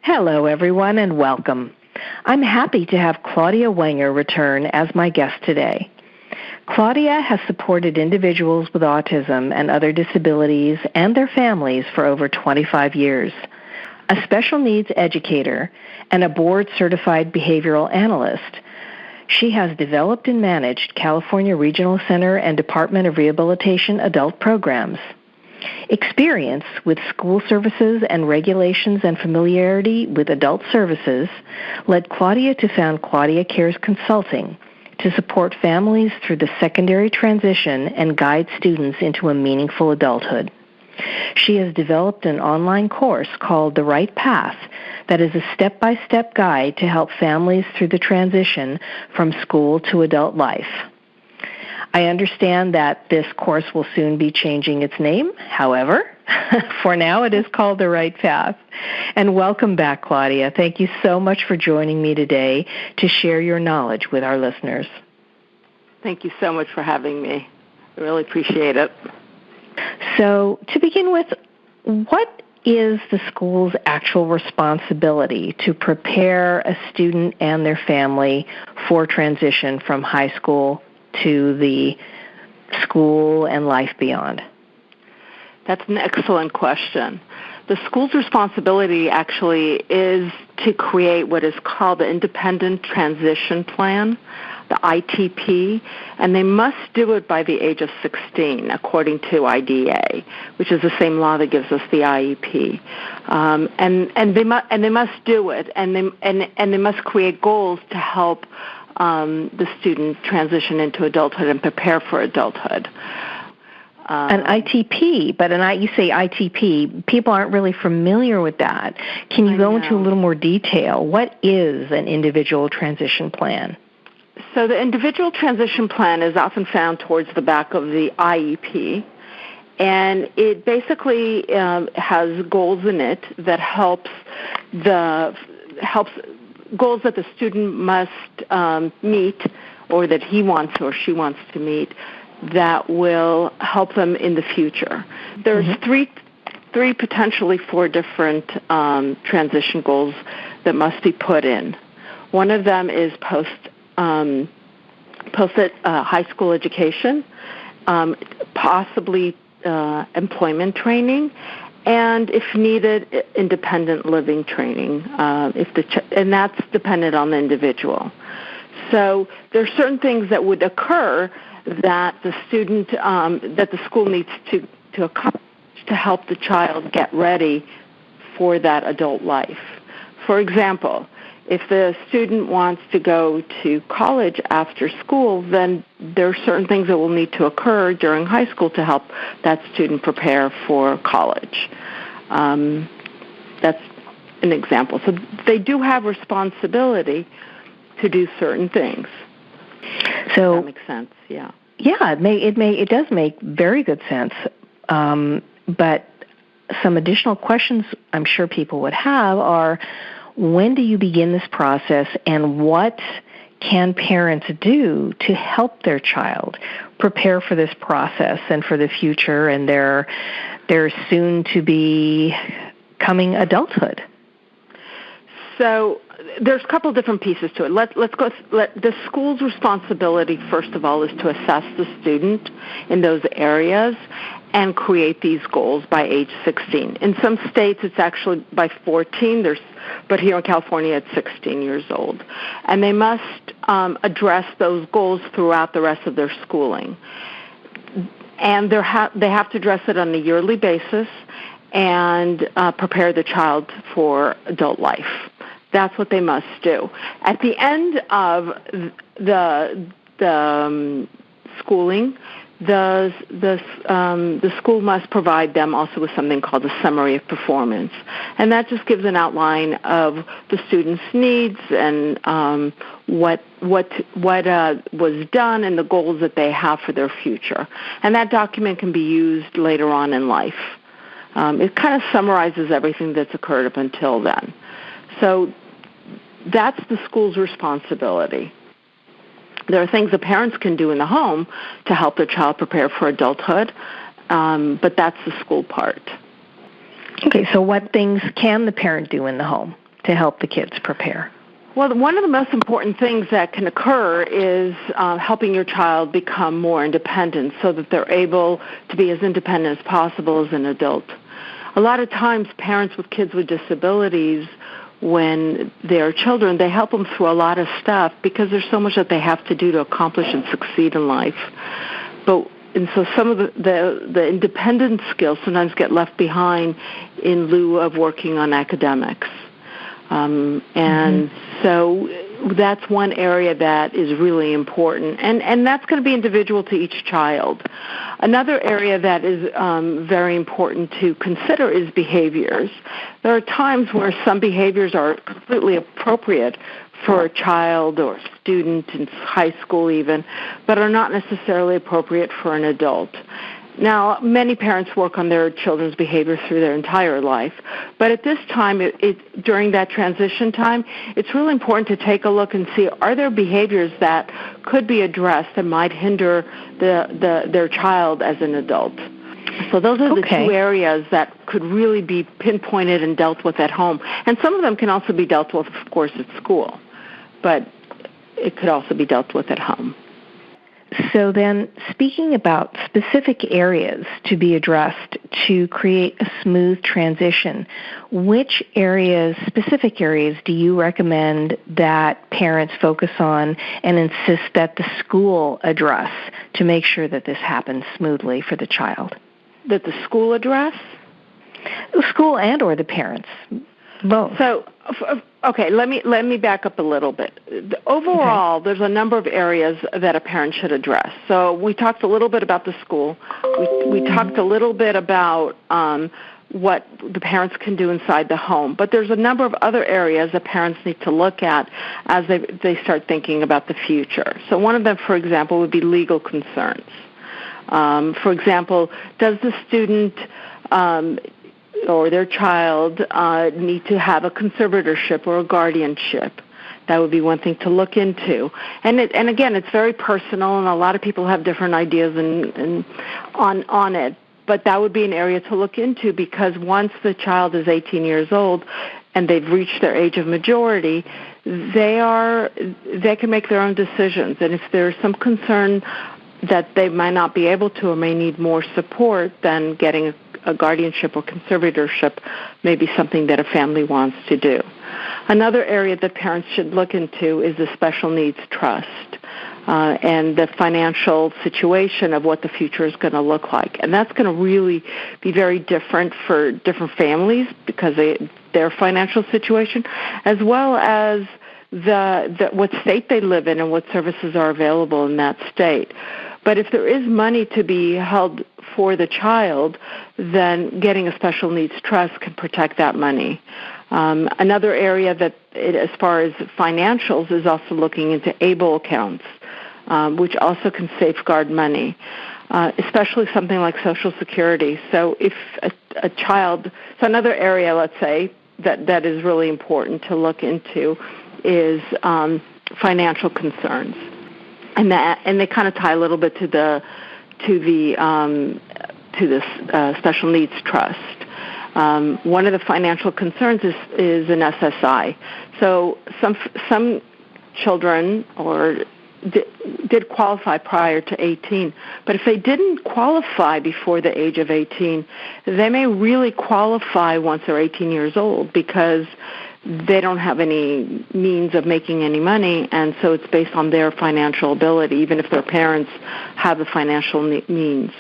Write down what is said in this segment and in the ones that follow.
Hello, everyone, and welcome. I'm happy to have Claudia Wenger return as my guest today. Claudia has supported individuals with autism and other disabilities and their families for over 25 years. A special needs educator and a board-certified behavioral analyst, she has developed and managed California Regional Center and Department of Rehabilitation adult programs. Experience with school services and regulations and familiarity with adult services led Claudia to found Claudia Cares Consulting to support families through the secondary transition and guide students into a meaningful adulthood. She has developed an online course called The Right Path that is a step-by-step guide to help families through the transition from school to adult life. I understand that this course will soon be changing its name. However, for now it is called The Right Path. And welcome back, Claudia. Thank you so much for joining me today to share your knowledge with our listeners. Thank you so much for having me. I really appreciate it. So, to begin with, what is the school's actual responsibility to prepare a student and their family for transition from high school to the school and life beyond? That's an excellent question. The school's responsibility actually is to create what is called the Independent Transition Plan, the ITP, and they must do it by the age of 16, according to IDEA, which is the same law that gives us the IEP. And they must do it, and they must create goals to help the student transition into adulthood and prepare for adulthood. An ITP, but you say ITP, people aren't really familiar with that. Can you go into a little more detail? What is an individual transition plan? So the individual transition plan is often found towards the back of the IEP, and it basically has goals in it that helps goals that the student must meet, or that he wants or she wants to meet, that will help them in the future. There's three, potentially four different transition goals that must be put in. One of them is post high school education, possibly employment training, and if needed, independent living training. And that's dependent on the individual. So there's certain things that would occur that the student, that the school needs to accomplish to help the child get ready for that adult life. For example, if the student wants to go to college after school, then there are certain things that will need to occur during high school to help that student prepare for college. That's an example. So they do have responsibility to do certain things. So that makes sense. Yeah. Yeah, it does make very good sense. But some additional questions I'm sure people would have are, when do you begin this process, and what can parents do to help their child prepare for this process and for the future and their soon-to-be coming adulthood? So there's a couple different pieces to it. Let's go. The school's responsibility, first of all, is to assess the student in those areas and create these goals by age 16. In some states, it's actually by 14. But here in California, it's 16 years old. And they must address those goals throughout the rest of their schooling. And they have to address it on a yearly basis and prepare the child for adult life. That's what they must do. At the end of the schooling, the school must provide them also with something called a summary of performance, and that just gives an outline of the student's needs and what was done and the goals that they have for their future. And that document can be used later on in life. It kind of summarizes everything that's occurred up until then. So that's the school's responsibility. There are things the parents can do in the home to help their child prepare for adulthood, but that's the school part. Okay, so what things can the parent do in the home? to help the kids prepare? Well, one of the most important things that can occur is helping your child become more independent so that they're able to be as independent as possible as an adult. A lot of times parents with kids with disabilities, when they're children, they help them through a lot of stuff because there's so much that they have to do to accomplish and succeed in life. And so some of the independent skills sometimes get left behind in lieu of working on academics. So that's one area that is really important, and that's going to be individual to each child. Another area that is very important to consider is behaviors. There are times where some behaviors are completely appropriate for a child or student in high school even, but are not necessarily appropriate for an adult. Now, many parents work on their children's behavior through their entire life, but at this time, during that transition time, it's really important to take a look and see, are there behaviors that could be addressed that might hinder their child as an adult? So those are the two areas that could really be pinpointed and dealt with at home. And some of them can also be dealt with, of course, at school, but it could also be dealt with at home. So then, speaking about specific areas to be addressed to create a smooth transition, which specific areas do you recommend that parents focus on and insist that the school address to make sure that this happens smoothly for the child? That the school address? The school and or the parents, both. So, okay, let me back up a little bit. Overall, there's a number of areas that a parent should address. So we talked a little bit about the school. We talked a little bit about what the parents can do inside the home. But there's a number of other areas that parents need to look at as they start thinking about the future. So one of them, for example, would be legal concerns. For example, does the student or their child need to have a conservatorship or a guardianship? That would be one thing to look into. And again, it's very personal, and a lot of people have different ideas on it. But that would be an area to look into, because once the child is 18 years old and they've reached their age of majority, they can make their own decisions. And if there's some concern that they might not be able to or may need more support, then getting a guardianship or conservatorship may be something that a family wants to do. Another area that parents should look into is the special needs trust and the financial situation of what the future is going to look like. And that's going to really be very different for different families because their financial situation, as well as what state they live in and what services are available in that state. But if there is money to be held for the child, then getting a special needs trust can protect that money. Another area that, as far as financials, is also looking into ABLE accounts, which also can safeguard money, especially something like Social Security. So if a child, so another area, let's say, that is really important to look into is financial concerns. And they kind of tie a little bit to the special needs trust. One of the financial concerns is an SSI. So some children did qualify prior to 18, but if they didn't qualify before the age of 18, they may really qualify once they're 18 years old because they don't have any means of making any money, and so it's based on their financial ability, even if their parents have the financial means.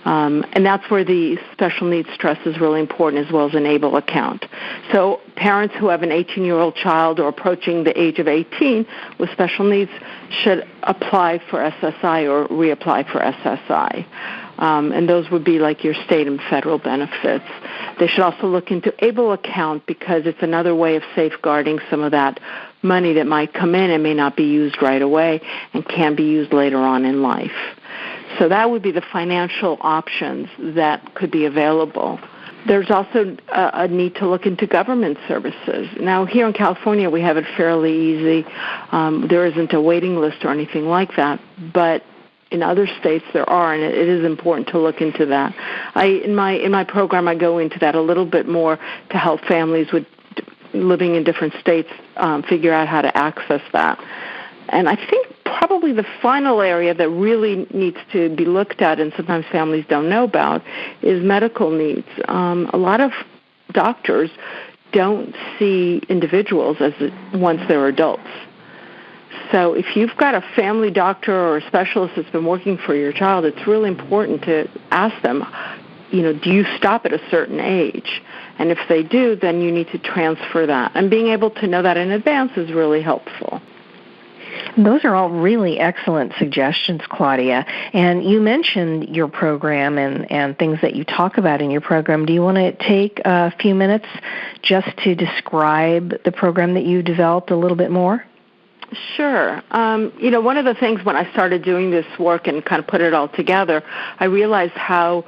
And that's where the special needs trust is really important, as well as an ABLE account. So parents who have an 18-year-old child or approaching the age of 18 with special needs should apply for SSI or reapply for SSI. And those would be like your state and federal benefits. They should also look into ABLE account because it's another way of safeguarding some of that money that might come in and may not be used right away and can be used later on in life. So that would be the financial options that could be available. There's also a need to look into government services. Now, here in California, we have it fairly easy. There isn't a waiting list or anything like that, but in other states there are, and it is important to look into that. In my program, I go into that a little bit more to help families with living in different states figure out how to access that. And I think probably the final area that really needs to be looked at, and sometimes families don't know about, is medical needs. A lot of doctors don't see individuals once they're adults. So if you've got a family doctor or a specialist that's been working for your child, it's really important to ask them, do you stop at a certain age? And if they do, then you need to transfer that. And being able to know that in advance is really helpful. Those are all really excellent suggestions, Claudia. And you mentioned your program and things that you talk about in your program. Do you want to take a few minutes just to describe the program that you developed a little bit more? Sure. One of the things when I started doing this work and kind of put it all together, I realized how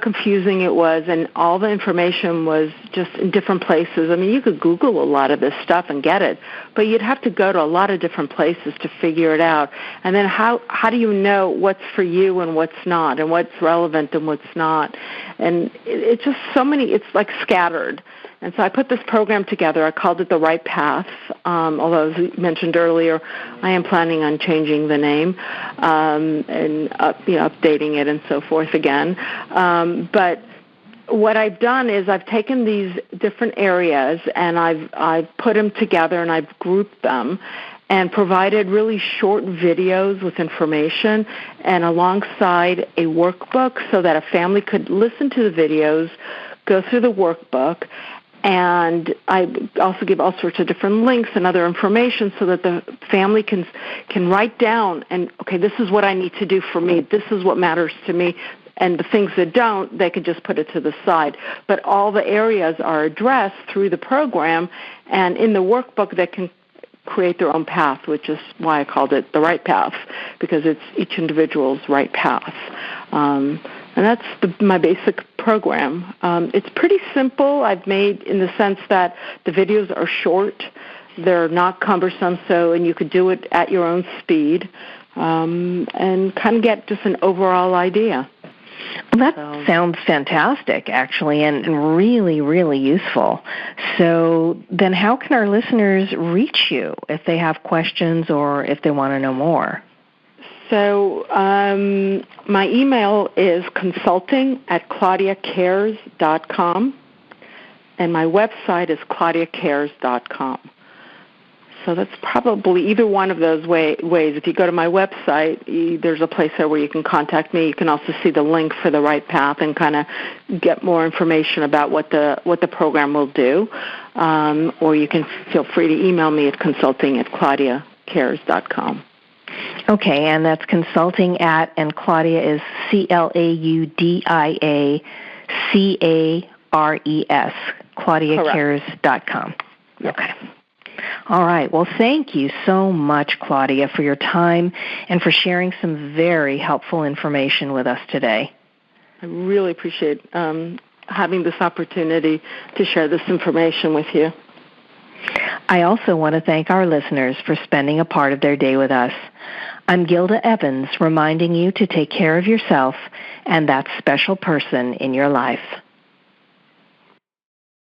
confusing it was, and all the information was just in different places. I mean, you could Google a lot of this stuff and get it, but you'd have to go to a lot of different places to figure it out. And then how do you know what's for you and what's not, and what's relevant and what's not? And it's just so many, it's like scattered. And so I put this program together. I called it The Right Path, although, as you mentioned earlier, I am planning on changing the name and updating it and so forth again. But what I've done is I've taken these different areas and I've put them together and I've grouped them and provided really short videos with information and alongside a workbook so that a family could listen to the videos, go through the workbook, and I also give all sorts of different links and other information so that the family can write down and, okay, this is what I need to do for me. This is what matters to me. And the things that don't, they could just put it to the side. But all the areas are addressed through the program, and in the workbook they can create their own path, which is why I called it The Right Path, because it's each individual's right path. And that's my basic program. It's pretty simple. I've made in the sense that the videos are short. They're not cumbersome, and you could do it at your own speed and kind of get just an overall idea. Well, that sounds fantastic, actually, and really, really useful. So then how can our listeners reach you if they have questions or if they want to know more? So my email is consulting@claudiacares.com, and my website is claudiacares.com. So that's probably either one of those ways. If you go to my website, there's a place there where you can contact me. You can also see the link for The Right Path and kind of get more information about what the program will do. Or you can feel free to email me at consulting@claudiacares.com. Okay, and that's consulting at, and Claudia is CLAUDIACARES, ClaudiaCares.com. Okay. All right. Well, thank you so much, Claudia, for your time and for sharing some very helpful information with us today. I really appreciate having this opportunity to share this information with you. I also want to thank our listeners for spending a part of their day with us. I'm Gilda Evans, reminding you to take care of yourself and that special person in your life.